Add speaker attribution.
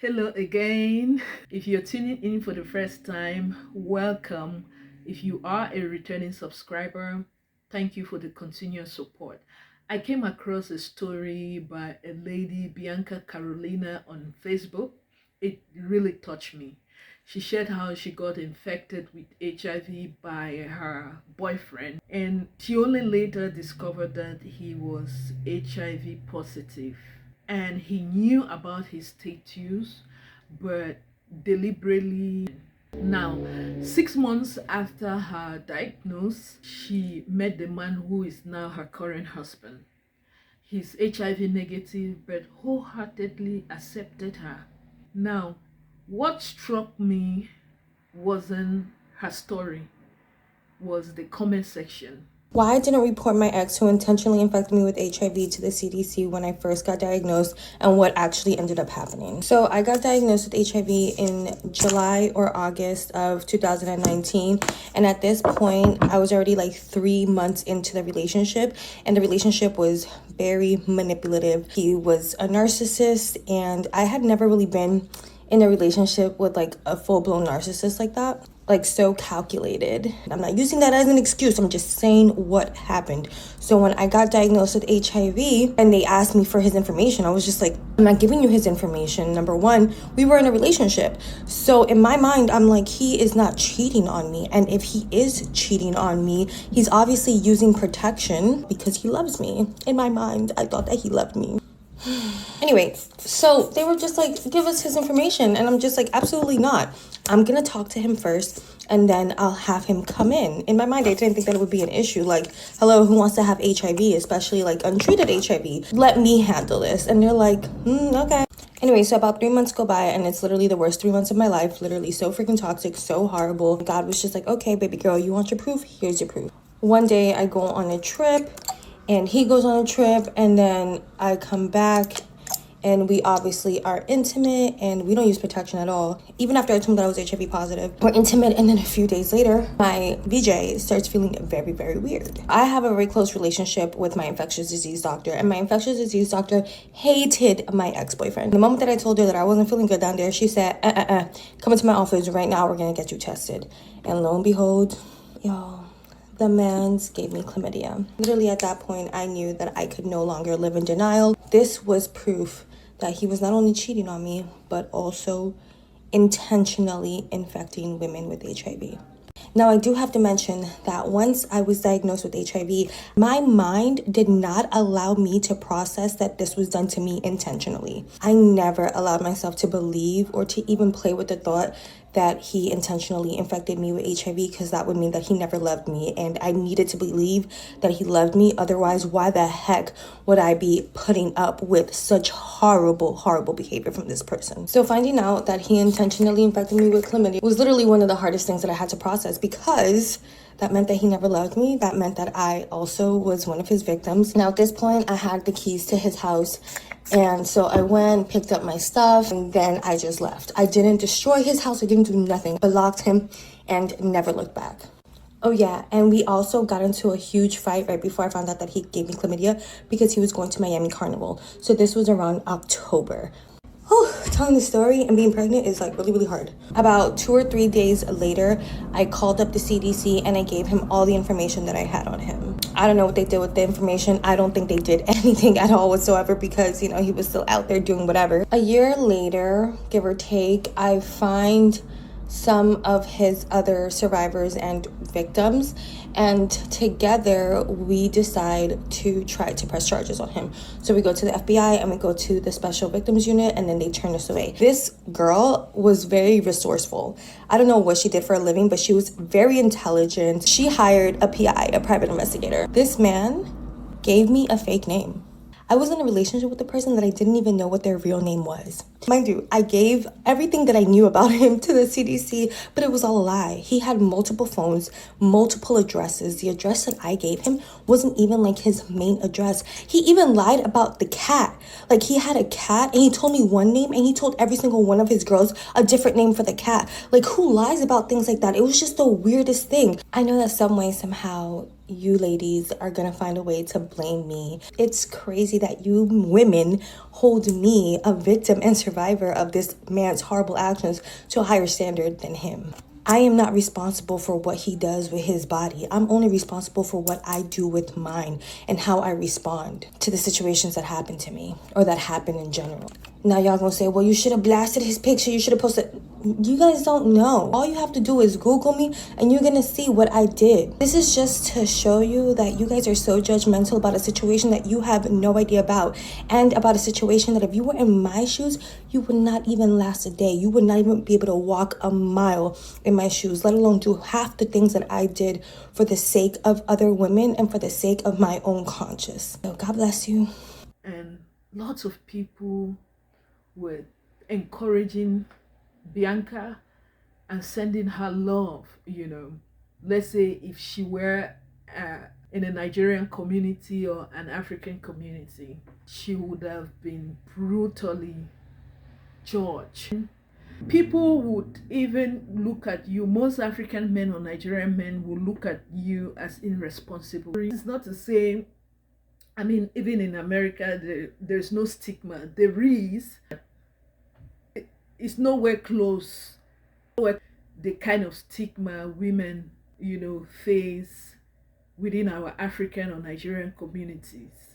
Speaker 1: Hello again. If you're tuning in for the first time, welcome. If you are a returning subscriber, thank you for the continuous support. I came across a story by a lady, Bianca Carolina, on Facebook. It really touched me. She shared how she got infected with HIV by her boyfriend, and she only later discovered that he was HIV positive and he knew about his status but deliberately. Now, 6 months after her diagnosis, she met the man who is now her current husband. He's HIV negative but wholeheartedly accepted her. Now, what struck me wasn't her story, was the comment section.
Speaker 2: Why I didn't report my ex who intentionally infected me with HIV to the CDC when I first got diagnosed, and what actually ended up happening. So I got diagnosed with HIV in July or August of 2019. And at this point, I was already like 3 months into the relationship, and the relationship was very manipulative. He was a narcissist, and I had never really been in a relationship with like a full-blown narcissist like that, like so calculated. I'm not using that as an excuse, I'm just saying what happened. So when I got diagnosed with HIV and they asked me for his information, I was just like, I'm not giving you his information. Number one, we were in a relationship. So in my mind, I'm like, he is not cheating on me. And if he is cheating on me, he's obviously using protection because he loves me. In my mind, I thought that he loved me. Anyway, so they were just like, give us his information. And I'm just like, absolutely not. I'm going to talk to him first and then I'll have him come in. In my mind, I didn't think that it would be an issue. Like, hello, who wants to have HIV, especially like untreated HIV? Let me handle this. And they're like, okay. Anyway, so about 3 months go by and it's literally the worst 3 months of my life. Literally so freaking toxic, so horrible. God was just like, okay, baby girl, you want your proof? Here's your proof. One day I go on a trip and he goes on a trip, and then I come back and we obviously are intimate and we don't use protection at all. Even after I told him that I was HIV positive, we're intimate, and then a few days later, my VJ starts feeling very, very weird. I have a very close relationship with my infectious disease doctor, and my infectious disease doctor hated my ex-boyfriend. The moment that I told her that I wasn't feeling good down there, she said, come into my office right now, we're gonna get you tested. And lo and behold, y'all, the mans gave me chlamydia. Literally at that point, I knew that I could no longer live in denial. This was proof that he was not only cheating on me, but also intentionally infecting women with HIV. Now, I do have to mention that once I was diagnosed with HIV, my mind did not allow me to process that this was done to me intentionally. I never allowed myself to believe or to even play with the thought that he intentionally infected me with HIV, because that would mean that he never loved me, and I needed to believe that he loved me. Otherwise, why the heck would I be putting up with such horrible, horrible behavior from this person? So finding out that he intentionally infected me with chlamydia was literally one of the hardest things that I had to process, because that meant that he never loved me. That meant that I also was one of his victims. Now, at this point, I had the keys to his house. And so I went, picked up my stuff, and then I just left. I didn't destroy his house. I didn't do nothing, but locked him and never looked back. Oh yeah, and we also got into a huge fight right before I found out that he gave me chlamydia, because he was going to Miami Carnival. So this was around October. Telling the story and being pregnant is like really, really hard. About 2 or 3 days later, I called up the CDC and I gave him all the information that I had on him. I don't know what they did with the information. I don't think they did anything at all whatsoever, because, he was still out there doing whatever. A year later, give or take, I find some of his other survivors and victims, and together we decide to try to press charges on him. So we go to the FBI and we go to the special victims unit, and then they turn us away. This girl was very resourceful. I don't know what she did for a living, but she was very intelligent. She hired a PI, a private investigator. This man gave me a fake name. I was in a relationship with a person that I didn't even know what their real name was. Mind you, I gave everything that I knew about him to the CDC, but it was all a lie. He had multiple phones, multiple addresses. The address that I gave him wasn't even like his main address. He even lied about the cat. Like, he had a cat and he told me one name and he told every single one of his girls a different name for the cat. Like, who lies about things like that? It was just the weirdest thing. I know that some way, somehow, you ladies are gonna find a way to blame me. It's crazy that you women hold me, a victim and survivor of this man's horrible actions, to a higher standard than him. I am not responsible for what he does with his body. I'm only responsible for what I do with mine and how I respond to the situations that happen to me or that happen in general. Now y'all gonna say, well, you should have blasted his picture. You should have posted. You guys don't know. All you have to do is Google me and you're gonna see what I did. This is just to show you that you guys are so judgmental about a situation that you have no idea about, and about a situation that if you were in my shoes, you would not even last a day. You would not even be able to walk a mile in my shoes, let alone do half the things that I did for the sake of other women and for the sake of my own conscience. So God bless you.
Speaker 1: And lots of people were encouraging Bianca and sending her love. Let's say if she were in a Nigerian community or an African community, she would have been brutally judged. People would even look at you, most African men or Nigerian men will look at you as irresponsible. It's not to say, even in America, there's no stigma. There is. It's nowhere close. The kind of stigma women, face within our African or Nigerian communities.